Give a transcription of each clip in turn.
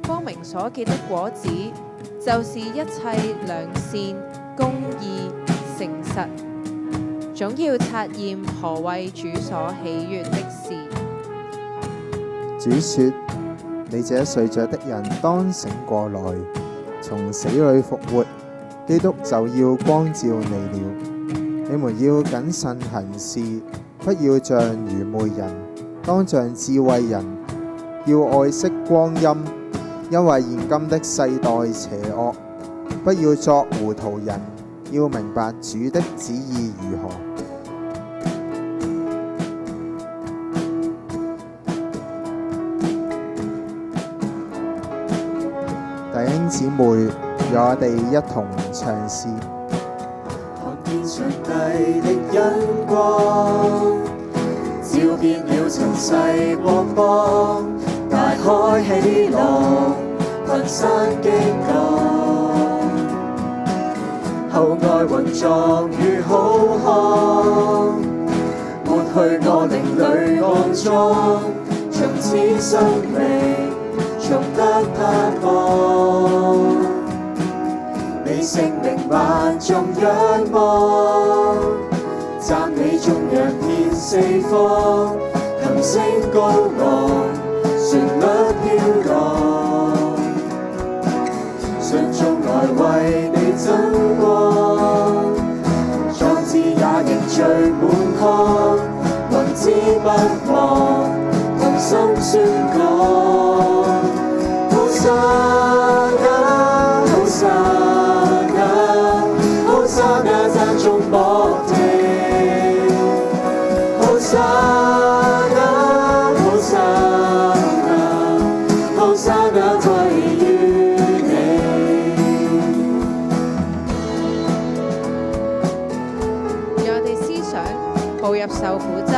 光明所結的果子，就是一切良善、公義、誠實，總要察驗何為主所喜悅的事。主說：你這睡着的人當醒過來，從死裏復活，基督就要光照你了。你們要謹慎行事，不要像愚昧人，當像智慧人，要愛惜光陰，因為現今的世代邪惡。不要作糊塗人，要明白主的旨意如何。弟兄姊妹，讓我哋一同唱詩。看見上帝的恩光，照遍了塵世國邦，大海起浪，群山激盪，厚愛雲狀如浩瀚，抹去我靈裏骯髒，從此生命重得盼望。你聖名萬眾仰望，讚美頌揚遍四方，琴聲高昂，旋律飄蕩，信眾來為你爭光，壯志也凝聚滿腔，宏志不忘，同心宣講，好沙那，好沙那，好沙那讚頌莫停，好沙那，好沙那，好沙那歸於你。讓我哋思想步入受苦週，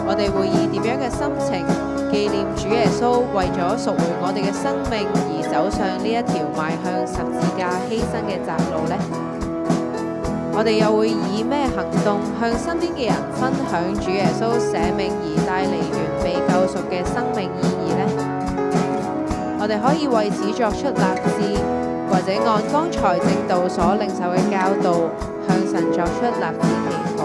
我哋會以點樣嘅心情紀念主耶穌為咗贖回我哋嘅生命而走上呢一條邁向十字架犧牲嘅窄路呢？我哋又會以咩行動向身邊嘅人分享主耶穌捨命而帶嚟完備救贖嘅生命意義呢？我哋可以為此作出立志，或者按剛才正道所領受嘅教導，向神作出立志祈禱。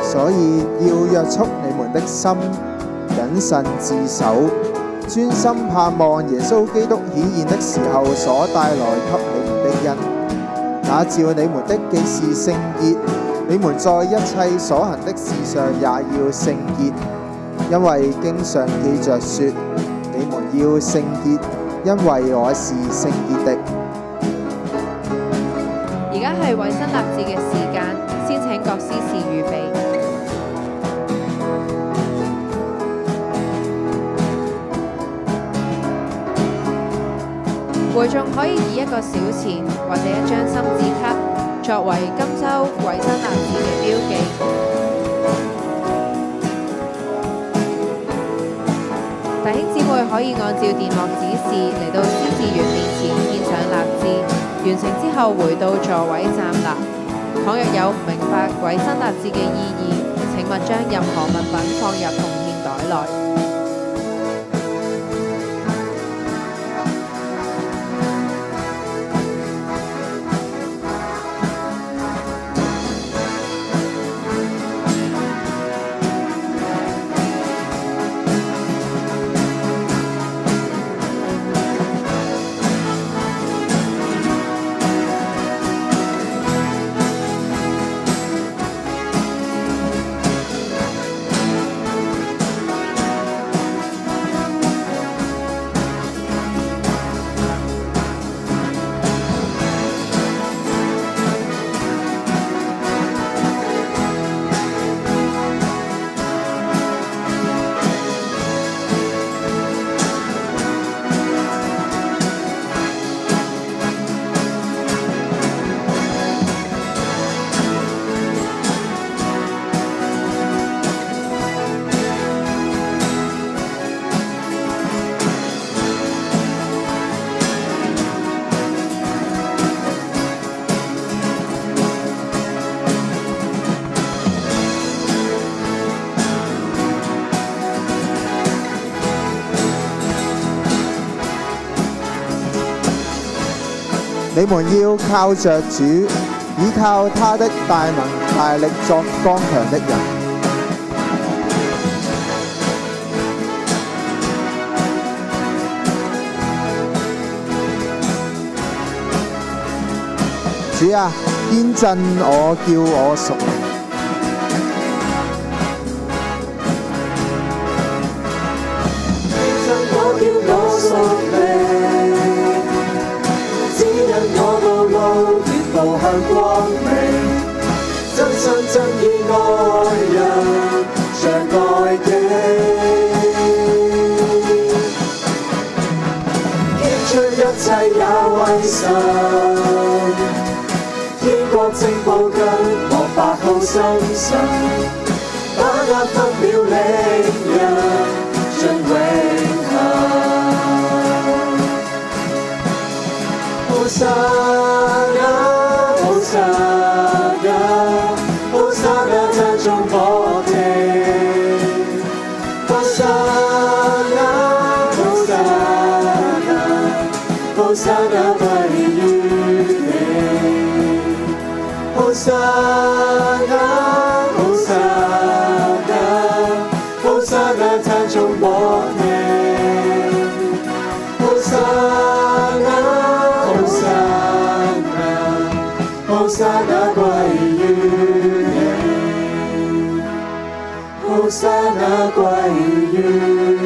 所以要約束你們的心，謹慎自守，專心盼望耶穌基督顯現的時候所帶來給你們的恩。那召你們的既是聖潔，你們在一切所行的事上也要聖潔，因為經上記着說：你們要聖潔，因為我是聖潔的。而家係委身立志嘅時間，先請各司事預備。會眾可以以一個小錢或者一張心紙卡作為今週委身立志嘅標記。弟兄姊妹可以按照電幕指示嚟到司事員面前獻上立志，完成之後回到座位站立。倘若有唔明白委身立志嘅意義，請勿將任何物品放入奉獻袋內。你們要靠着主，依靠他的大能大力作剛強的人。主啊，堅振我，叫我屬靈。堅振我，叫我屬靈，指引我道路，天步向光明。真心真意愛人，像愛己。獻出一切也為神。天國正步近，我發號心神，把握分秒領人進永恆。好撒那，好撒那，好撒那讚頌我聽。好撒那，好撒那，好撒那歸於你。好撒那，好撒那，好撒那讚頌我聽。好撒那，好撒那，好撒那歸於你。好撒那歸於你。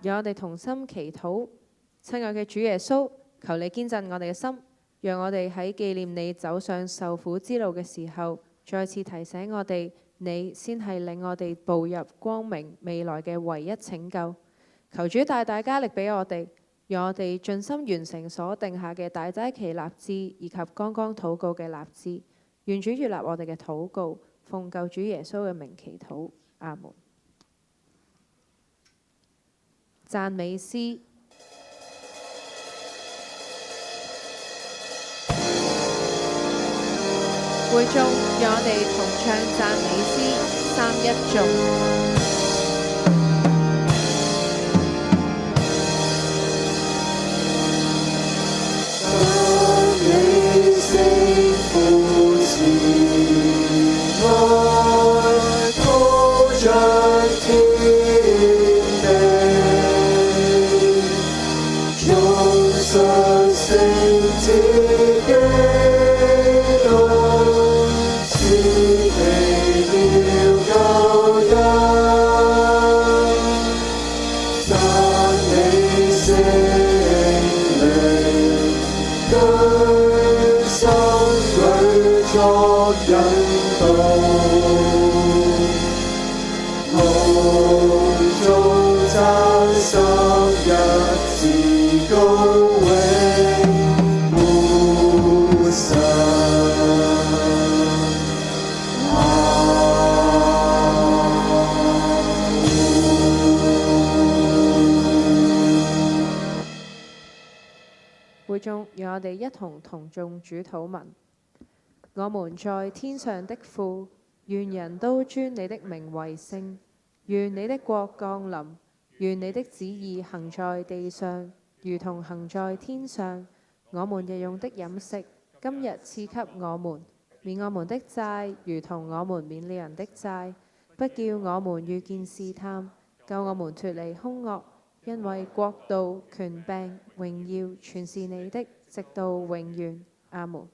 讓我哋同心祈禱，親愛嘅主耶穌，求你堅振我哋嘅心，讓我哋喺紀念你走上受苦之路嘅時候，再次提醒我哋，你先係令我哋步入光明未來嘅唯一拯救。求主大大加力俾我哋，讓我哋盡心完成所定下嘅大齋期立志，以及剛剛禱告嘅立志。願主悅納我哋嘅禱告，奉救主耶穌嘅名祈禱，阿門。讚美詩，會眾讓我哋同唱讚美詩3-1頌。會眾讓我哋一同頌主禱文。我們在天上的父，願人都尊你的名為聖。願你的國降臨，願你的旨意行在地上，如同行在天上。我們日用的飲食，今日賜給我們，免我們的債，如同我們免了人的債。不叫我們遇見試探，救我們脫離兇惡。因為國度、權柄、榮耀，全是你的，直到永遠。阿門。